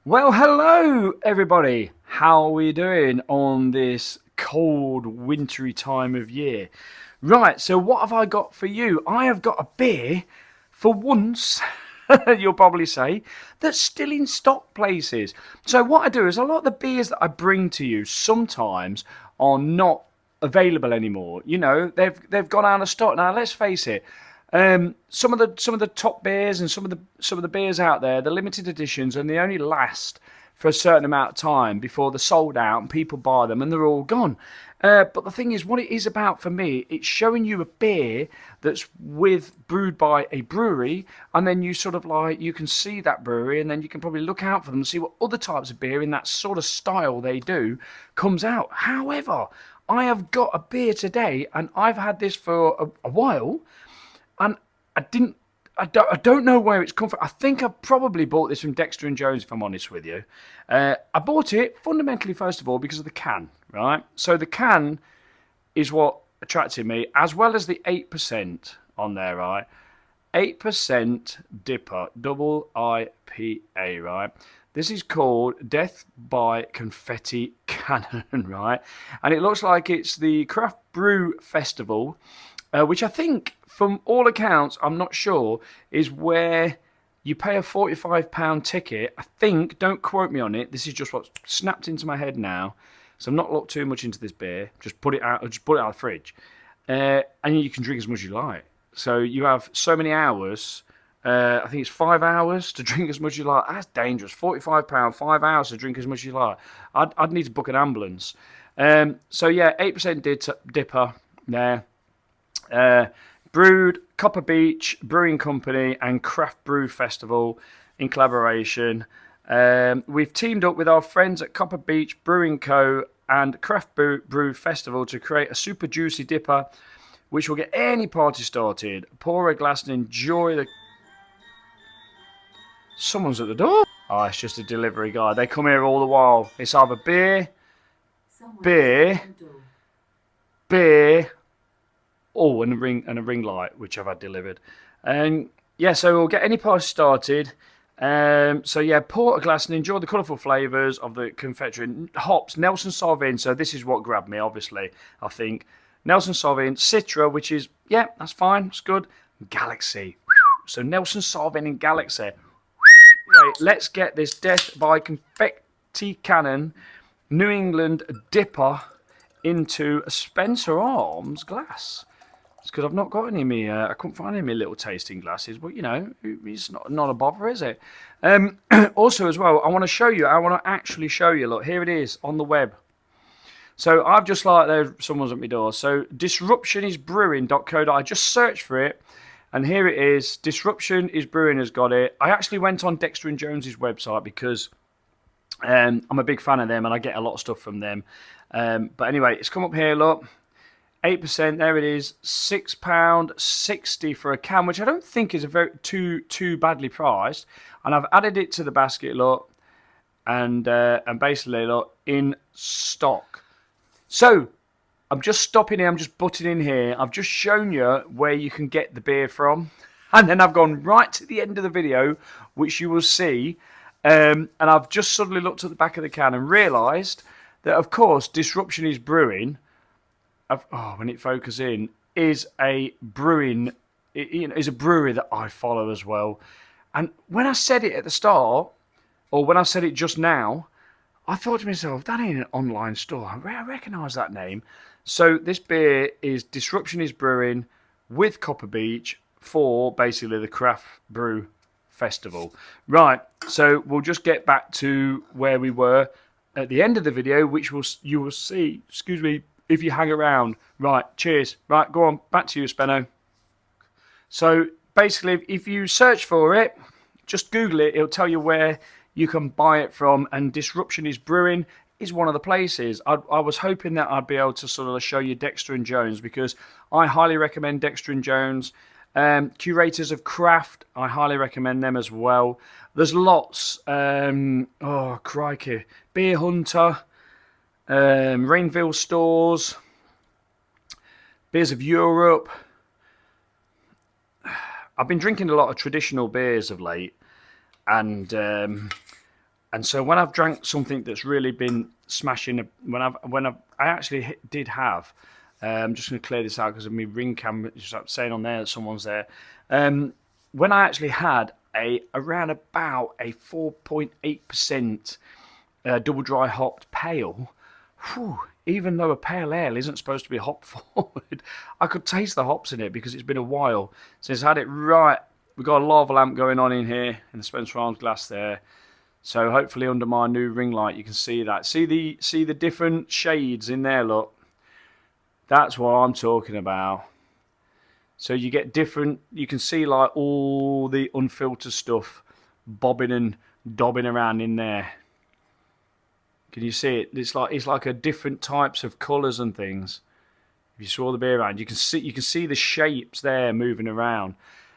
Well, hello everybody. How are we doing on this cold, wintry time of year? Right, so what have I got for you? I have got a beer for once, you'll probably say, that's still in stock places. So what I do is a lot of the beers that I bring to you sometimes are not available anymore. You know, they've gone out of stock. Now let's face it, some of the top beers and some of the beers out there, the limited editions, and they only last for a certain amount of time before they're sold out and people buy them and they're all gone. But the thing is, what it is about for me, it's showing you a beer that's brewed by a brewery, and then you sort of like you can see that brewery, and then you can probably look out for them and see what other types of beer in that sort of style they do comes out. However, I have got a beer today, and I've had this for a while. And I don't know where it's come from. I think I probably bought this from Dexter and Jones, if I'm honest with you. I bought it fundamentally, first of all, because of the can, right? So the can is what attracted me, as well as the 8% on there, right? 8% Dipper, double IPA, right? This is called Death by Confetti Cannon, right? And it looks like it's the Craft Brew Festival, which I think, from all accounts, I'm not sure, is where you pay a £45 ticket. I think, don't quote me on it, this is just what snapped into my head now. So I'm not looked too much into this beer. Just put it out of the fridge. And you can drink as much as you like. So you have so many hours. I think it's 5 hours to drink as much as you like. That's dangerous. £45, 5 hours to drink as much as you like. I'd need to book an ambulance. So yeah, 8% Dipper there. Brewed, Copper Beech Brewing Company and Craft Brew Festival in collaboration. We've teamed up with our friends at Copper Beech Brewing Co. and Craft Brew Festival to create a super juicy dipper which will get any party started. Pour a glass and enjoy the... Someone's at the door. Oh, it's just a delivery guy. They come here all the while. It's either beer, oh, and a ring light, which I've had delivered. And yeah, so we'll get any party started. So yeah, pour a glass and enjoy the colourful flavours of the confectionery. Hops, Nelson Sauvin. So this is what grabbed me, obviously, I think. Nelson Sauvin, Citra, which is, yeah, that's fine, it's good. Galaxy. So Nelson Sauvin and Galaxy. Right, let's get this Death by Confetti Cannon New England Dipper into a Spencer Arms glass. It's because I've not got any of me, I couldn't find any of my little tasting glasses, but you know, it's not a bother, is it? Also as well, I want to actually show you, look, here it is on the web. So I've just someone's at my door. So disruptionisbrewing.co. I just searched for it, and here it is. Disruption is Brewing has got it. I actually went on Dexter and Jones's website because I'm a big fan of them and I get a lot of stuff from them. But anyway, it's come up here, look. 8%, there it is. £6.60 for a can, which I don't think is a very too badly priced. And I've added it to the basket, look, and basically, look, in stock. So I'm just stopping here. I'm just butting in here. I've just shown you where you can get the beer from, and then I've gone right to the end of the video, which you will see. And I've just suddenly looked at the back of the can and realised that, of course, Disruption is Brewing. When it focuses in, is a brewing, is a brewery that I follow as well. And when I said it at the start, or when I said it just now, I thought to myself, that ain't an online store. I recognise that name. So this beer is Disruption is Brewing with Copper Beech for basically the Craft Brew Festival. Right, so we'll just get back to where we were at the end of the video, which you will see, excuse me, if you hang around. Right, cheers. Right, go on, back to you, Speno. So basically, if you search for it, just Google it, it'll tell you where you can buy it from, and Disruption is Brewing is one of the places. I was hoping that I'd be able to sort of show you Dexter and Jones, because I highly recommend Dexter and Jones. Curators of Craft, I highly recommend them as well. There's lots. Oh, crikey. Beer Hunter, Rainville Stores, Beers of Europe. I've been drinking a lot of traditional beers of late, and And so when I've drank something that's really been smashing, I actually did have. I'm just going to clear this out because of my ring camera just saying on there that someone's there. When I actually had around about a 4.8% double dry hopped pale, even though a pale ale isn't supposed to be hop forward, I could taste the hops in it because it's been a while since I had it right. We've got a lava lamp going on in here in the Spencer Arms glass there. So hopefully under my new ring light you can see that. See the different shades in there, look. That's what I'm talking about. So you get different, you can see like all the unfiltered stuff bobbing and dobbing around in there. Can you see it? It's like a different types of colours and things. If you swirl the beer around, you can see the shapes there moving around.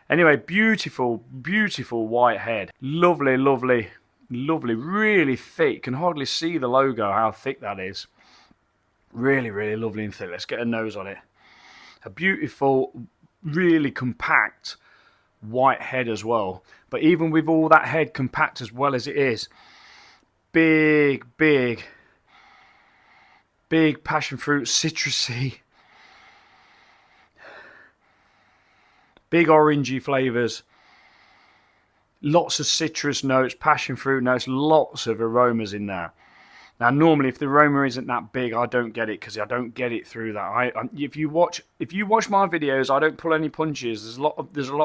Anyway, beautiful, beautiful white head. Lovely, lovely, lovely, really thick. Can hardly see the logo, how thick that is. Really, really lovely and thick. Let's get a nose on it. A beautiful, really compact white head as well. But even with all that head compact as well as it is, big, big, big passion fruit, citrusy, big orangey flavours. Lots of citrus notes, passion fruit notes, lots of aromas in there. Now, normally, if the aroma isn't that big, I don't get it because I don't get it through that. If you watch my videos, I don't pull any punches. There's a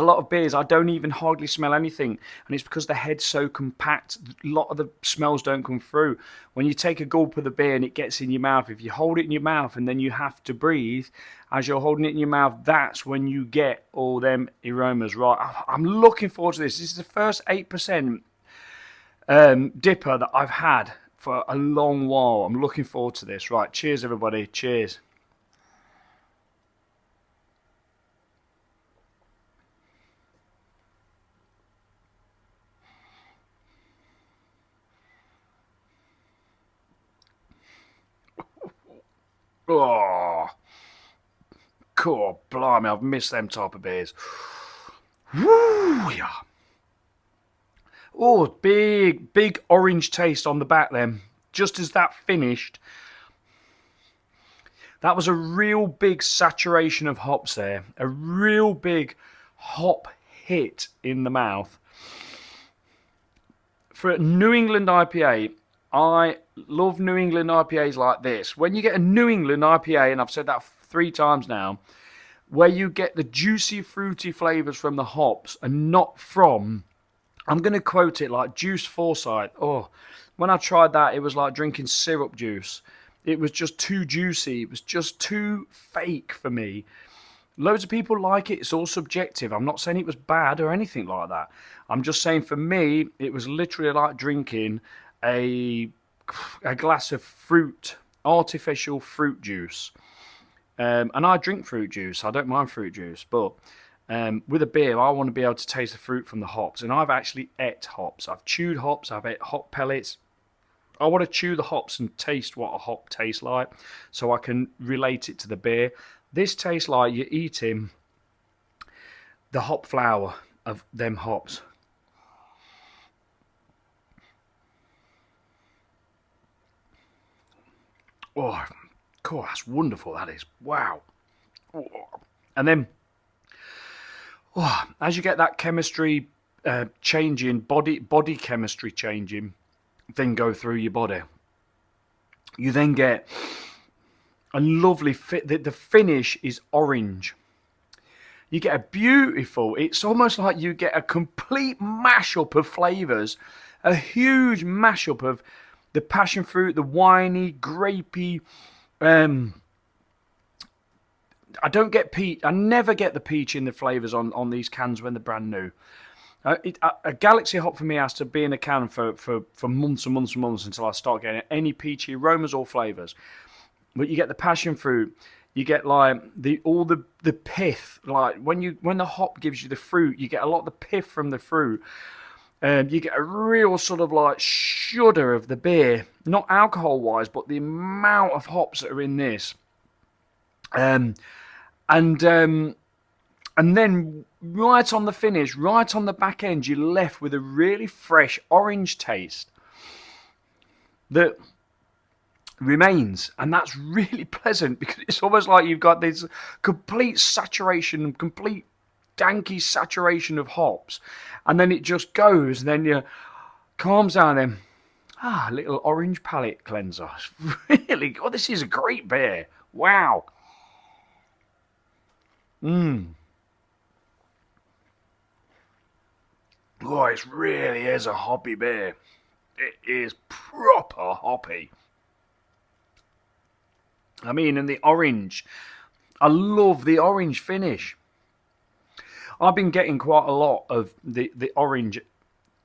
lot of beers I don't even hardly smell anything, and it's because the head's so compact. A lot of the smells don't come through. When you take a gulp of the beer and it gets in your mouth, if you hold it in your mouth and then you have to breathe as you're holding it in your mouth, that's when you get all them aromas. Right, I'm looking forward to this. This is the first 8%. Dipper that I've had for a long while. I'm looking forward to this. Right, cheers everybody, cheers. Oh, cool, blimey, I've missed them type of beers. Woo, yeah. Oh, big orange taste on the back then. Just as that finished, that was a real big saturation of hops there. A real big hop hit in the mouth. For a New England IPA, I love New England IPAs like this. When you get a New England IPA, and I've said that 3 times now, where you get the juicy, fruity flavours from the hops and not from... I'm going to quote it like Juice Foresight. Oh, when I tried that, it was like drinking syrup juice. It was just too juicy. It was just too fake for me. Loads of people like it. It's all subjective. I'm not saying it was bad or anything like that. I'm just saying for me, it was literally like drinking a glass of fruit, artificial fruit juice. And I drink fruit juice. I don't mind fruit juice, but... with a beer, I want to be able to taste the fruit from the hops. And I've actually ate hops. I've chewed hops. I've ate hop pellets. I want to chew the hops and taste what a hop tastes like so I can relate it to the beer. This tastes like you're eating the hop flower of them hops. Oh, cool. That's wonderful, that is. Wow. Oh. And then... oh, as you get that chemistry changing, body chemistry changing, then go through your body, you then get a lovely fit. The finish is orange. You get a beautiful, it's almost like you get a complete mashup of flavours, a huge mashup of the passion fruit, the winey, grapey, I don't get peach. I never get the peach in the flavours on these cans when they're brand new. A Galaxy hop for me has to be in a can for months and months and months until I start getting any peachy aromas or flavours. But you get the passion fruit. You get like all the pith. Like when the hop gives you the fruit, you get a lot of the pith from the fruit. You get a real sort of like shudder of the beer, not alcohol wise, but the amount of hops that are in this. And And then right on the finish, right on the back end, you're left with a really fresh orange taste that remains, and that's really pleasant because it's almost like you've got this complete saturation, complete danky saturation of hops, and then it just goes, and then you calms down, then a little orange palate cleanser. Really, oh, this is a great beer. Wow. Oh, it really is a hoppy beer. It is proper hoppy. I mean, and the orange. I love the orange finish. I've been getting quite a lot of the orange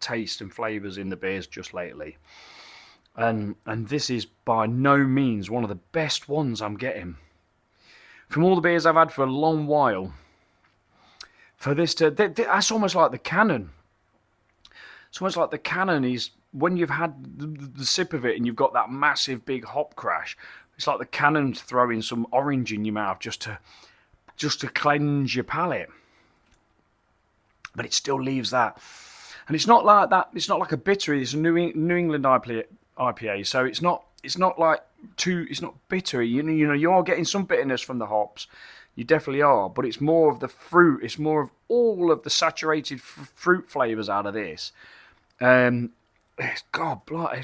taste and flavours in the beers just lately. And this is by no means one of the best ones I'm getting. From all the beers I've had for a long while, for this to... That's almost like the Cannon. It's almost like the Cannon is... When you've had the sip of it and you've got that massive big hop crash, it's like the Cannon throwing some orange in your mouth just to cleanse your palate. But it still leaves that. And it's not like that. It's not like a bittery. It's a New England IPA, so it's not like it's not bittery. You know, you are getting some bitterness from the hops. You definitely are, but it's more of the fruit. It's more of all of the saturated fruit flavors out of this. God, bloody,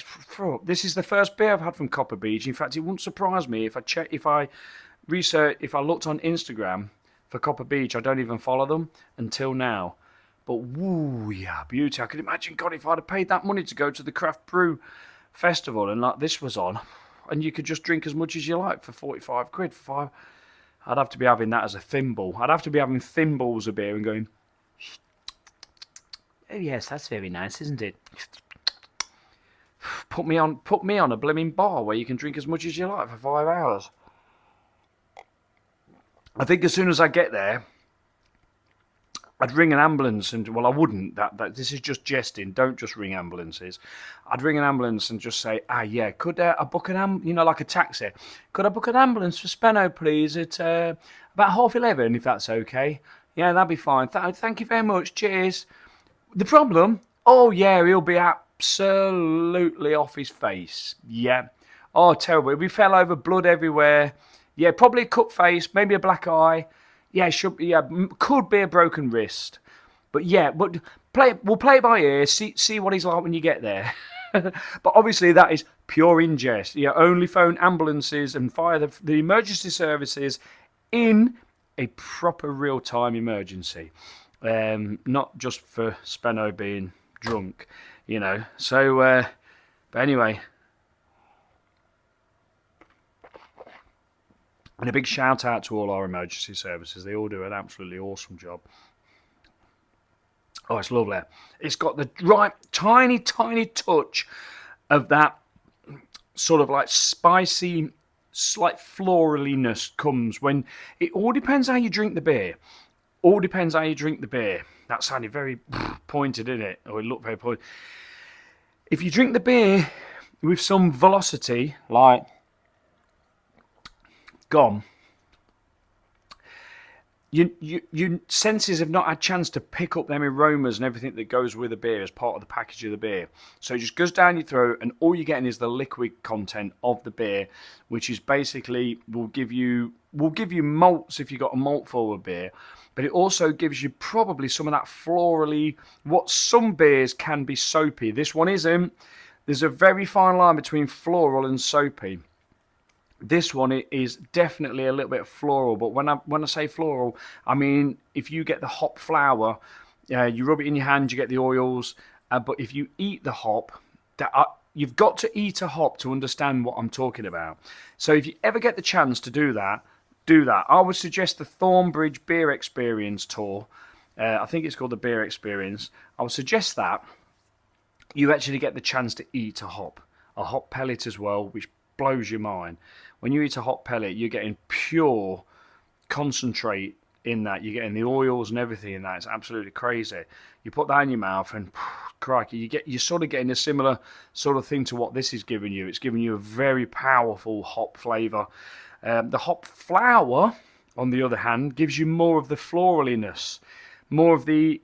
this is the first beer I've had from Copper Beech. In fact, it wouldn't surprise me if I looked on Instagram for Copper Beech. I don't even follow them until now. But woo, yeah, beauty. I could imagine, God, if I'd have paid that money to go to the Craft Brew Festival and like this was on, and you could just drink as much as you like for 45 quid. I'd have to be having that as a thimble. I'd have to be having thimbles of beer and going, oh yes, that's very nice, isn't it? Put me on a blimmin' bar where you can drink as much as you like for 5 hours. I think as soon as I get there, I'd ring an ambulance and, well, I wouldn't. That this is just jesting. Don't just ring ambulances. I'd ring an ambulance and just say, yeah, could I book like a taxi? Could I book an ambulance for Speno, please, at about 11:30, if that's okay? Yeah, that'd be fine. Thank you very much. Cheers. The problem? Oh, yeah, he'll be absolutely off his face. Yeah. Oh, terrible. We fell over, blood everywhere. Yeah, probably a cut face, maybe a black eye. Yeah, could be a broken wrist. But yeah, we'll play it by ear, see what he's like when you get there. But obviously that is pure ingest. Yeah, only phone ambulances and fire the emergency services in a proper real-time emergency. Not just for Speno being drunk, So, but anyway. And a big shout out to all our emergency services. They all do an absolutely awesome job. Oh, it's lovely. It's got the right tiny, tiny touch of that sort of like spicy, slight floraliness comes when... It all depends how you drink the beer. That sounded very pointed, didn't it? Or it looked very pointed. If you drink the beer with some velocity, like... gone, your senses have not had a chance to pick up them aromas and everything that goes with the beer as part of the package of the beer. So it just goes down your throat, and all you're getting is the liquid content of the beer, which is basically will give you malts if you've got a malt forward beer, but it also gives you probably some of that florally. What some beers can be soapy, this one isn't. There's a very fine line between floral and soapy. This one is definitely a little bit floral, but when I say floral, I mean if you get the hop flower, you rub it in your hand, you get the oils. But if you eat the hop, you've got to eat a hop to understand what I'm talking about. So if you ever get the chance to do that. I would suggest the Thornbridge Beer Experience tour. I think it's called the Beer Experience. I would suggest that you actually get the chance to eat a hop pellet as well, which blows your mind. When you eat a hop pellet, you're getting pure concentrate in that. You're getting the oils and everything in that. It's absolutely crazy. You put that in your mouth and crikey, you're sort of getting a similar sort of thing to what this is giving you. It's giving you a very powerful hop flavour. The hop flower on the other hand, gives you more of the floraliness, more of the,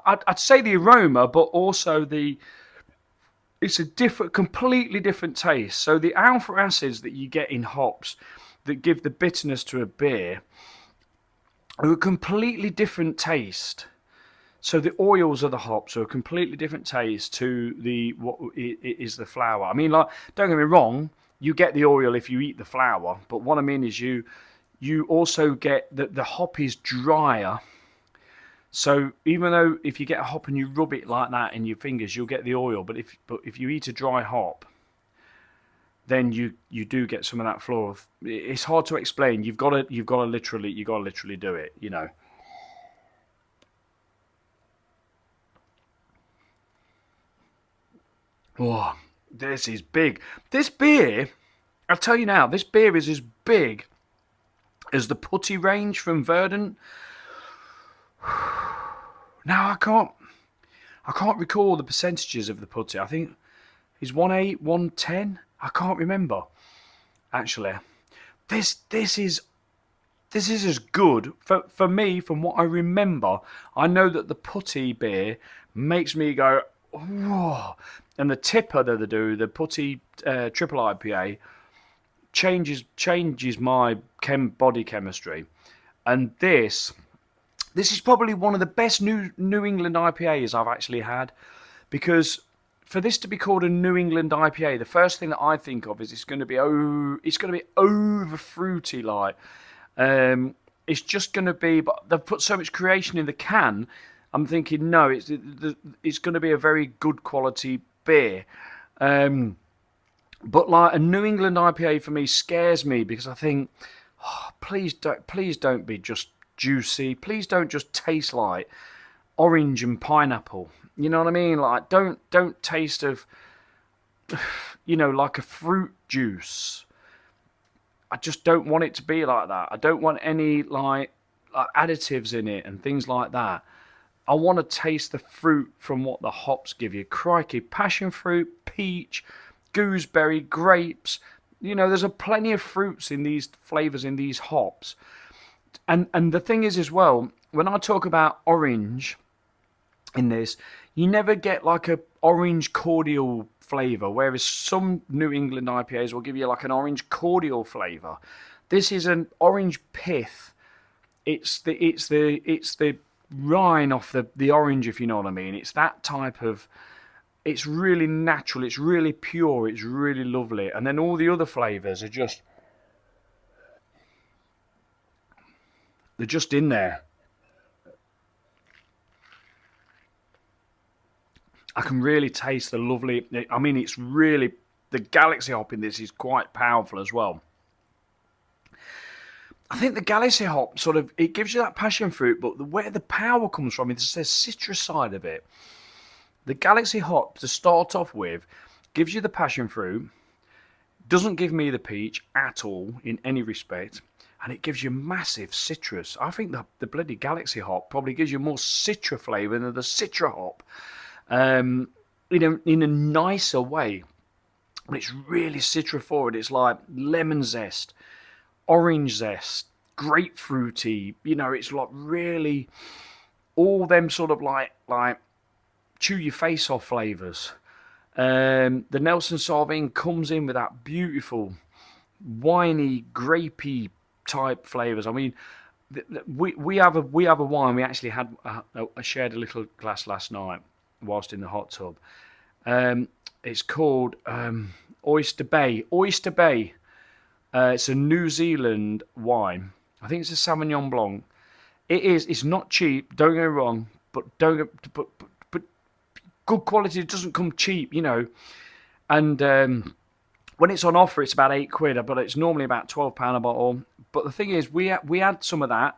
I'd say the aroma, but also it's a completely different taste. So the alpha acids that you get in hops that give the bitterness to a beer are a completely different taste. So the oils of the hops are a completely different taste to what is the flour. I mean, like, don't get me wrong, you get the oil if you eat the flour, but what I mean is you also get the hop is drier. So even though if you get a hop and you rub it like that in your fingers, you'll get the oil. But if you eat a dry hop, then you do get some of that floral. It's hard to explain. You've got to literally do it. You know. Oh, this is big. This beer, I'll tell you now, this beer is as big as the Putty range from Verdant. Now I can't recall the percentages of the Putty. I think it's 1.8, 1.10. I can't remember. Actually, this is as good for me from what I remember. I know that the Putty beer makes me go, whoa, and the tipper that they do, the Putty triple IPA, changes my body chemistry, and this is probably one of the best New England IPAs I've actually had, because for this to be called a New England IPA, the first thing that I think of is it's going to be over fruity, like it's just going to be. But they've put so much creation in the can. I'm thinking no, it's going to be a very good quality beer. But like a New England IPA for me scares me, because I think, oh, please don't be just juicy. Please don't just taste like orange and pineapple. You know what I mean? Like don't taste of, like a fruit juice. I just don't want it to be like that. I don't want any like additives in it and things like that. I want to taste the fruit from what the hops give you. Crikey, passion fruit, peach, gooseberry, grapes. There's plenty of fruits in these flavors in these hops. And the thing is as well, when I talk about orange in this, you never get like a orange cordial flavor, whereas some New England IPAs will give you like an orange cordial flavor. This is an orange pith. It's the rind off the orange, if you know what I mean. It's that type of. It's really natural. It's really pure. It's really lovely. And then all the other flavors are just. They're just in there. I can really taste the lovely. I mean, it's really. The Galaxy hop in this is quite powerful as well. I think the Galaxy hop sort of. It gives you that passion fruit, but where the power comes from is the citrus side of it. The Galaxy hop, to start off with, gives you the passion fruit, doesn't give me the peach at all in any respect, and it gives you massive citrus. I think the bloody Galaxy hop probably gives you more citra flavour than the Citra hop, in a nicer way. But it's really citra forward. It's like lemon zest, orange zest, grapefruity. It's like really all them sort of like chew your face off flavours. The Nelson Sauvin comes in with that beautiful, winey, grapey type flavours. I mean, we have a wine. We actually had I shared a little glass last night whilst in the hot tub. It's called Oyster Bay. Oyster Bay. It's a New Zealand wine. I think it's a Sauvignon Blanc. It is. It's not cheap. Don't get me wrong, but good quality. It doesn't come cheap, And when it's on offer, it's about £8, but it's normally about £12 a bottle. But the thing is, we had some of that.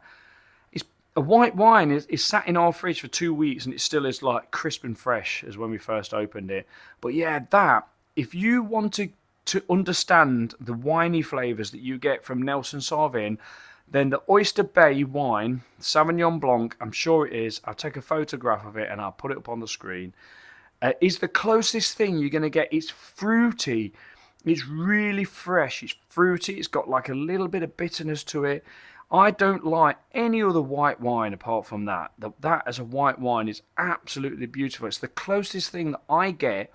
It's a white wine is sat in our fridge for 2 weeks, and it still is like crisp and fresh as when we first opened it. But yeah, that if you want to understand the winey flavours that you get from Nelson Sauvin, then the Oyster Bay wine, Sauvignon Blanc, I'm sure it is. I'll take a photograph of it and I'll put it up on the screen. Is the closest thing you're going to get. It's fruity. It's really fresh. It's fruity. It's got like a little bit of bitterness to it. I don't like any other white wine apart from that. That as a white wine is absolutely beautiful. It's the closest thing that I get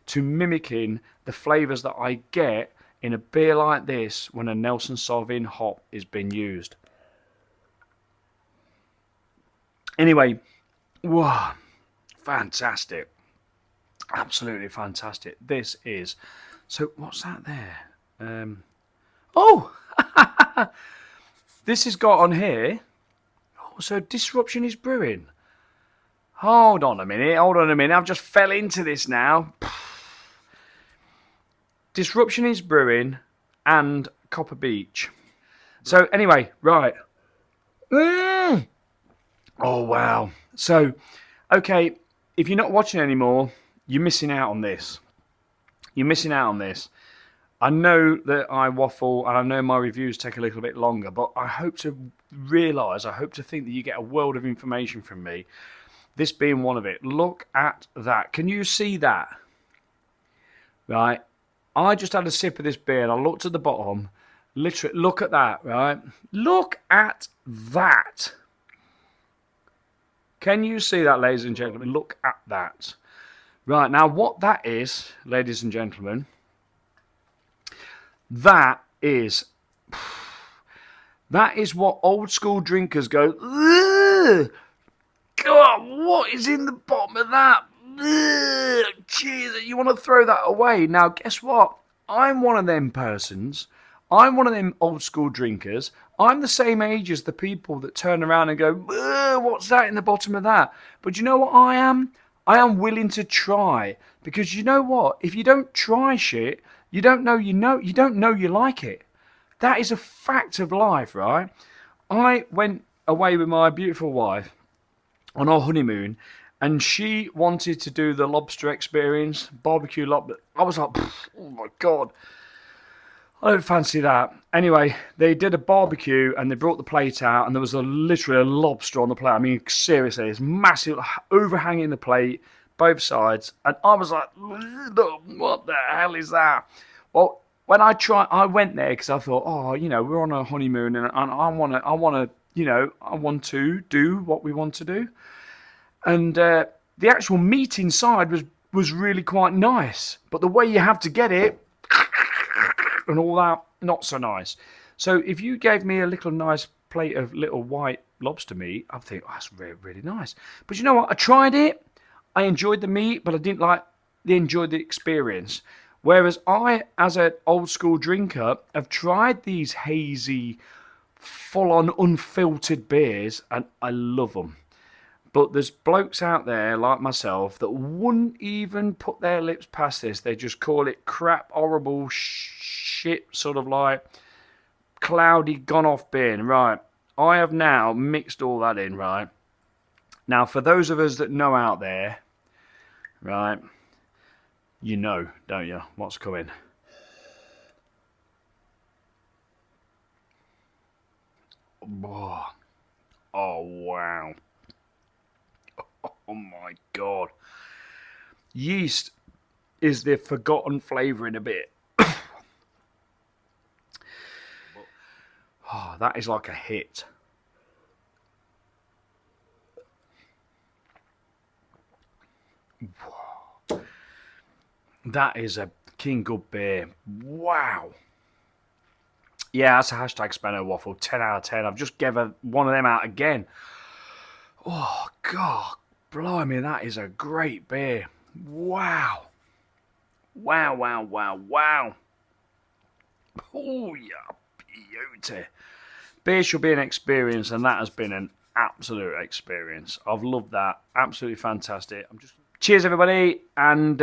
to mimicking the flavours that I get in a beer like this when a Nelson Sauvin hop is being used. Anyway, wow, fantastic. Absolutely fantastic. This is... So, what's that there? Oh! This has got on here... Oh, so Disruption is brewing. Hold on a minute. I've just fell into this now. Disruption is brewing and Copper Beech. So, anyway, right. Oh, wow. So, okay, if you're not watching anymore, you're missing out on this. You're missing out on this. I know that I waffle and I know my reviews take a little bit longer, but I hope to think that you get a world of information from me. This being one of it. Look at that. Can you see that? Right. I just had a sip of this beer and I looked at the bottom. Literally, look at that, right? Look at that. Can you see that, ladies and gentlemen? Look at that. Right, now what that is, ladies and gentlemen, that is what old school drinkers go, ugh, God, what is in the bottom of that? Jeez, you want to throw that away. Now, guess what? I'm one of them persons. I'm one of them old school drinkers. I'm the same age as the people that turn around and go, what's that in the bottom of that? But you know what I am? I am willing to try. Because you know what? If you don't try shit, you don't know you like it. That is a fact of life, right? I went away with my beautiful wife on our honeymoon, and she wanted to do the lobster experience, barbecue lobster. I was like, oh my God. I don't fancy that. Anyway, they did a barbecue and they brought the plate out and there was literally a lobster on the plate. I mean, seriously, it's massive, overhanging the plate, both sides. And I was like, what the hell is that? Well, when I went there because I thought, we're on a honeymoon and I want to do what we want to do. And the actual meat inside was really quite nice. But the way you have to get it, and all that, not so nice. So if you gave me a little nice plate of little white lobster meat, I'd think, that's really, really nice. But you know what? I tried it. I enjoyed the meat, but I didn't enjoy the experience. Whereas I, as an old school drinker, have tried these hazy, full-on, unfiltered beers, and I love them. But there's blokes out there like myself that wouldn't even put their lips past this. They just call it crap, horrible shit, sort of like cloudy, gone off beer. Right, I have now mixed all that in, right? Now, for those of us that know out there, right, you know, don't you, what's coming? Oh, wow. Oh my God. Yeast is the forgotten flavour in a bit. Oh, that is like a hit. Whoa. That is a King Good beer. Wow. Yeah, that's a hashtag Speno waffle. 10 out of 10. I've just given one of them out again. Oh, God. Blimey, that is a great beer. Wow. Wow, wow, wow, wow. Oh, yeah, beauty. Beer should be an experience, and that has been an absolute experience. I've loved that. Absolutely fantastic. Cheers, everybody. And,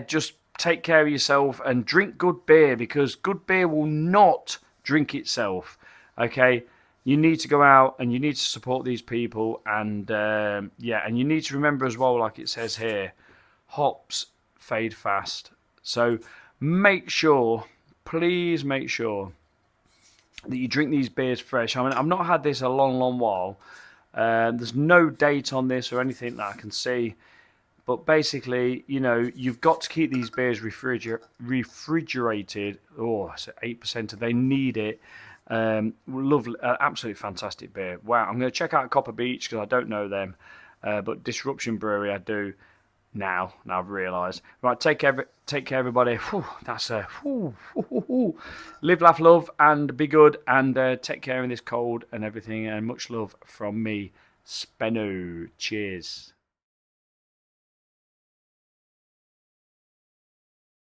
just take care of yourself and drink good beer, because good beer will not drink itself. Okay? You need to go out and you need to support these people, and and you need to remember as well, like it says here, hops fade fast. So please make sure that you drink these beers fresh. I mean, I've not had this a long, long while. There's no date on this or anything that I can see, But basically, you know, you've got to keep these beers refrigerated. Oh, so 8%. They need it. Lovely, absolutely fantastic beer. Wow, I'm going to check out Copper Beech because I don't know them. But Disruption Brewery, I do now. Now I've realised. Right, take care, everybody. Whew, that's a live, laugh, love, and be good. And take care in this cold and everything. And much love from me, Speno. Cheers.